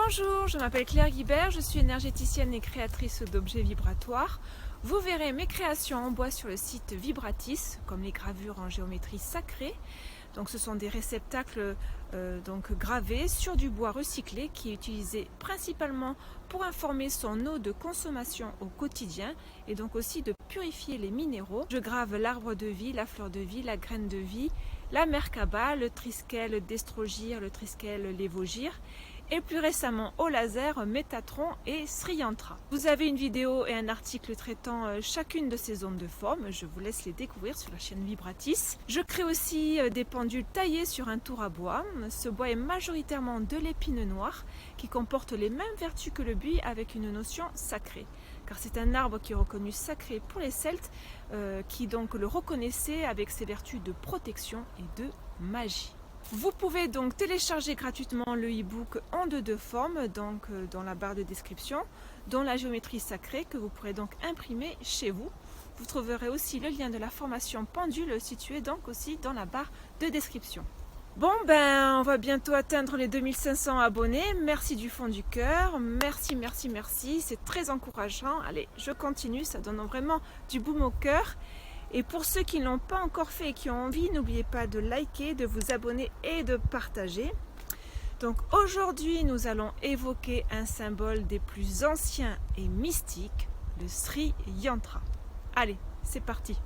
Bonjour, je m'appelle Claire Guibert, je suis énergéticienne et créatrice d'objets vibratoires. Vous verrez mes créations en bois sur le site Vibratis, comme les gravures en géométrie sacrée. Donc ce sont des réceptacles gravés sur du bois recyclé qui est utilisé principalement pour informer son eau de consommation au quotidien et donc aussi de purifier les minéraux. Je grave l'arbre de vie, la fleur de vie, la graine de vie, la merkaba, le triskel d'Estrogir, le triskel lévogir et plus récemment au laser Métatron et Sri Yantra. Vous avez une vidéo et un article traitant chacune de ces ondes de forme, je vous laisse les découvrir sur la chaîne Vibratis. Je crée aussi des pendules taillées sur un tour à bois. Ce bois est majoritairement de l'épine noire qui comporte les mêmes vertus que le buis avec une notion sacrée. Car c'est un arbre qui est reconnu sacré pour les Celtes qui donc le reconnaissaient avec ses vertus de protection et de magie. Vous pouvez donc télécharger gratuitement le e-book Ondes de forme dans la barre de description, dont la géométrie sacrée que vous pourrez donc imprimer chez vous. Vous trouverez aussi le lien de la formation pendule situé donc aussi dans la barre de description. Bon on va bientôt atteindre les 2500 abonnés, merci du fond du cœur, merci, c'est très encourageant. Allez, je continue, ça donne vraiment du baume au cœur. Et pour ceux qui ne l'ont pas encore fait et qui ont envie, n'oubliez pas de liker, de vous abonner et de partager. Donc aujourd'hui, nous allons évoquer un symbole des plus anciens et mystiques, le Sri Yantra. Allez, c'est parti.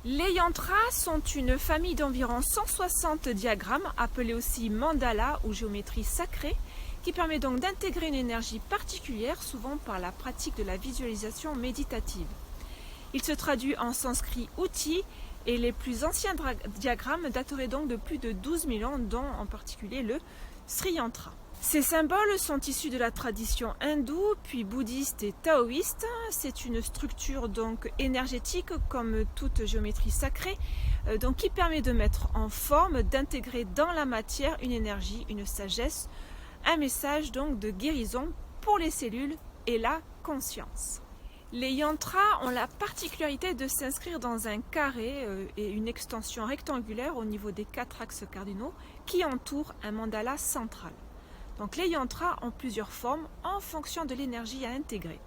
Les yantras sont une famille d'environ 160 diagrammes, appelés aussi mandala ou géométrie sacrée, qui permet donc d'intégrer une énergie particulière, souvent par la pratique de la visualisation méditative. Il se traduit en sanskrit outil et les plus anciens diagrammes dateraient donc de plus de 12 000 ans, dont en particulier le Sri Yantra. Ces symboles sont issus de la tradition hindoue, puis bouddhiste et taoïste. C'est une structure donc énergétique comme toute géométrie sacrée, qui permet de mettre en forme, d'intégrer dans la matière une énergie, une sagesse, un message donc de guérison pour les cellules et la conscience. Les yantras ont la particularité de s'inscrire dans un carré et une extension rectangulaire au niveau des 4 axes cardinaux qui entourent un mandala central. Donc les yantras ont plusieurs formes en fonction de l'énergie à intégrer.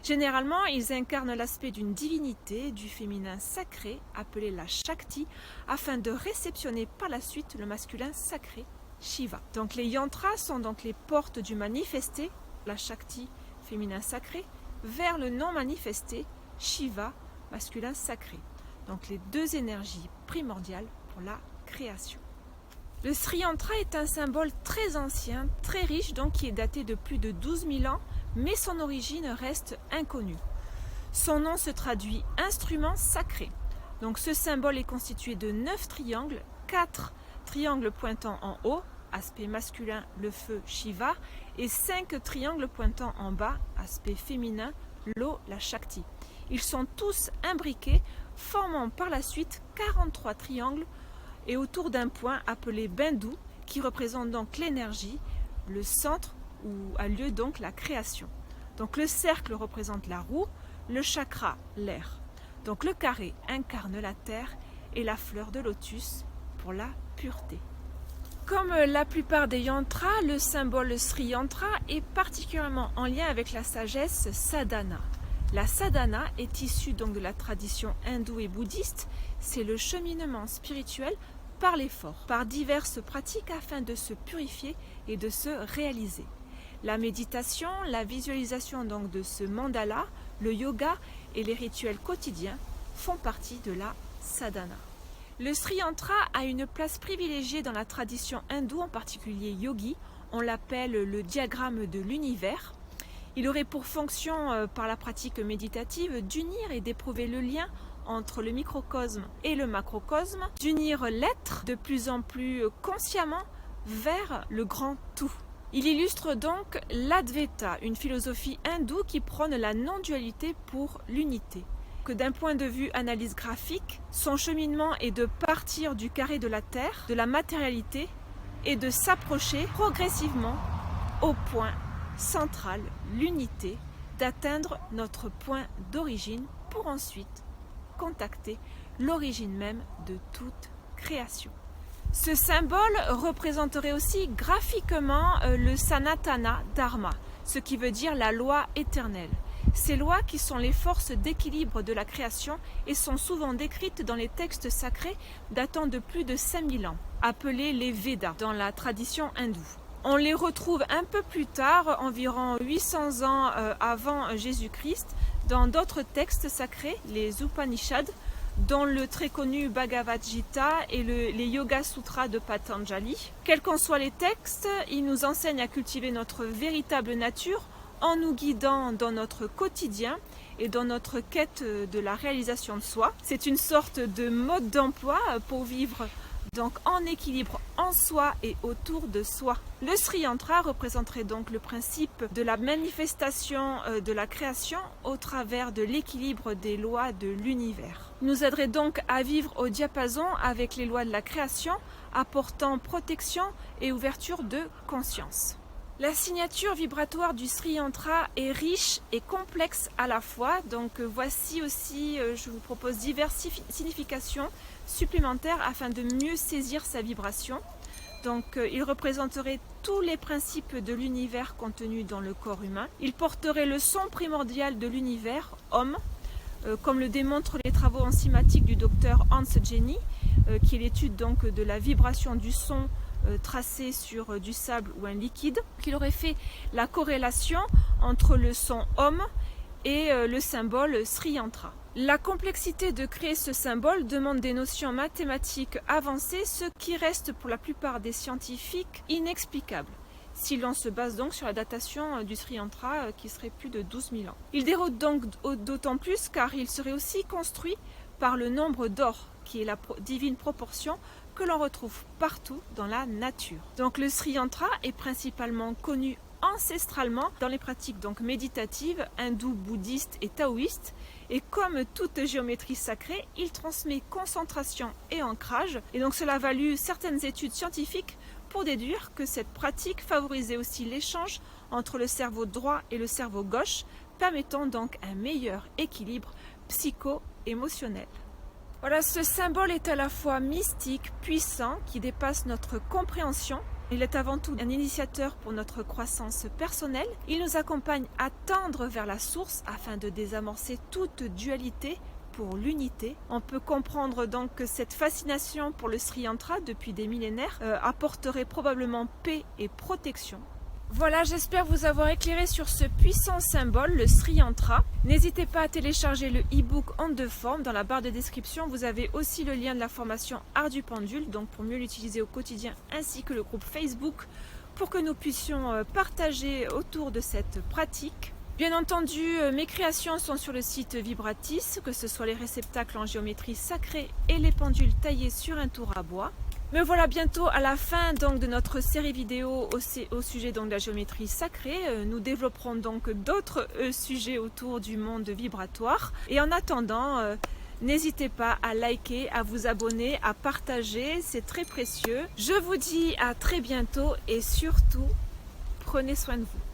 Généralement, ils incarnent l'aspect d'une divinité, du féminin sacré, appelé la Shakti, afin de réceptionner par la suite le masculin sacré, Shiva. Donc les yantras sont donc les portes du manifesté, la Shakti, féminin sacré, vers le non manifesté, Shiva, masculin sacré. Donc les deux énergies primordiales pour la création. Le Sri Yantra est un symbole très ancien, très riche, donc qui est daté de plus de 12 000 ans, mais son origine reste inconnue. Son nom se traduit instrument sacré. Donc ce symbole est constitué de 9 triangles, 4 triangles pointant en haut, aspect masculin, le feu, Shiva, et 5 triangles pointant en bas, aspect féminin, l'eau, la Shakti. Ils sont tous imbriqués, formant par la suite 43 triangles et autour d'un point appelé Bindu, qui représente donc l'énergie, le centre où a lieu donc la création. Donc le cercle représente la roue, le chakra, l'air. Donc le carré incarne la terre et la fleur de lotus pour la pureté. Comme la plupart des yantras, le symbole Sri Yantra est particulièrement en lien avec la sagesse sadhana. La sadhana est issue donc de la tradition hindoue et bouddhiste. C'est le cheminement spirituel par l'effort, par diverses pratiques afin de se purifier et de se réaliser. La méditation, la visualisation donc de ce mandala, le yoga et les rituels quotidiens font partie de la sadhana. Le Sri Yantra a une place privilégiée dans la tradition hindoue, en particulier yogi. On l'appelle le diagramme de l'univers. Il aurait pour fonction, par la pratique méditative, d'unir et d'éprouver le lien entre le microcosme et le macrocosme, d'unir l'être de plus en plus consciemment vers le grand tout. Il illustre donc l'Advaita, une philosophie hindoue qui prône la non-dualité pour l'unité. Que d'un point de vue analyse graphique, son cheminement est de partir du carré de la Terre, de la matérialité, et de s'approcher progressivement au point central, l'unité, d'atteindre notre point d'origine pour ensuite contacter l'origine même de toute création. Ce symbole représenterait aussi graphiquement le Sanatana Dharma, ce qui veut dire la loi éternelle. Ces lois qui sont les forces d'équilibre de la création et sont souvent décrites dans les textes sacrés datant de plus de 5000 ans, appelés les Védas dans la tradition hindoue. On les retrouve un peu plus tard, environ 800 ans avant Jésus-Christ, dans d'autres textes sacrés, les Upanishads, dont le très connu Bhagavad Gita et les Yoga Sutras de Patanjali. Quels qu'en soient les textes, ils nous enseignent à cultiver notre véritable nature en nous guidant dans notre quotidien et dans notre quête de la réalisation de soi. C'est une sorte de mode d'emploi pour vivre donc en équilibre en soi et autour de soi. Le Sri Yantra représenterait donc le principe de la manifestation de la création au travers de l'équilibre des lois de l'univers. Il nous aiderait donc à vivre au diapason avec les lois de la création, apportant protection et ouverture de conscience. La signature vibratoire du Sri Yantra est riche et complexe à la fois, donc voici aussi, je vous propose diverses significations supplémentaires afin de mieux saisir sa vibration. Donc il représenterait tous les principes de l'univers contenus dans le corps humain. Il porterait le son primordial de l'univers, Om, comme le démontrent les travaux enzymatiques du docteur Hans Jenny, qui est l'étude donc de la vibration du son tracé sur du sable ou un liquide, qu'il aurait fait la corrélation entre le son Om et le symbole Sri Yantra. La complexité de créer ce symbole demande des notions mathématiques avancées, ce qui reste pour la plupart des scientifiques inexplicable, si l'on se base donc sur la datation du Sri Yantra qui serait plus de 12 000 ans. Il déroute donc d'autant plus car il serait aussi construit par le nombre d'or, qui est la divine proportion que l'on retrouve partout dans la nature. Donc le Sri Yantra est principalement connu ancestralement dans les pratiques donc méditatives, hindoues, bouddhistes et taoïstes, et comme toute géométrie sacrée, il transmet concentration et ancrage, et donc cela a valu certaines études scientifiques pour déduire que cette pratique favorisait aussi l'échange entre le cerveau droit et le cerveau gauche, permettant donc un meilleur équilibre psycho-émotionnel. Voilà, ce symbole est à la fois mystique, puissant, qui dépasse notre compréhension. Il est avant tout un initiateur pour notre croissance personnelle. Il nous accompagne à tendre vers la source afin de désamorcer toute dualité pour l'unité. On peut comprendre donc que cette fascination pour le Sri Yantra depuis des millénaires apporterait probablement paix et protection. Voilà, j'espère vous avoir éclairé sur ce puissant symbole, le Sri Yantra. N'hésitez pas à télécharger le e-book en 2 formes. Dans la barre de description, vous avez aussi le lien de la formation Art du Pendule, donc pour mieux l'utiliser au quotidien, ainsi que le groupe Facebook pour que nous puissions partager autour de cette pratique. Bien entendu, mes créations sont sur le site Vibratis, que ce soit les réceptacles en géométrie sacrée et les pendules taillées sur un tour à bois. Me voilà bientôt à la fin donc de notre série vidéo au sujet donc de la géométrie sacrée. Nous développerons donc d'autres sujets autour du monde vibratoire. Et en attendant, n'hésitez pas à liker, à vous abonner, à partager, c'est très précieux. Je vous dis à très bientôt et surtout, prenez soin de vous.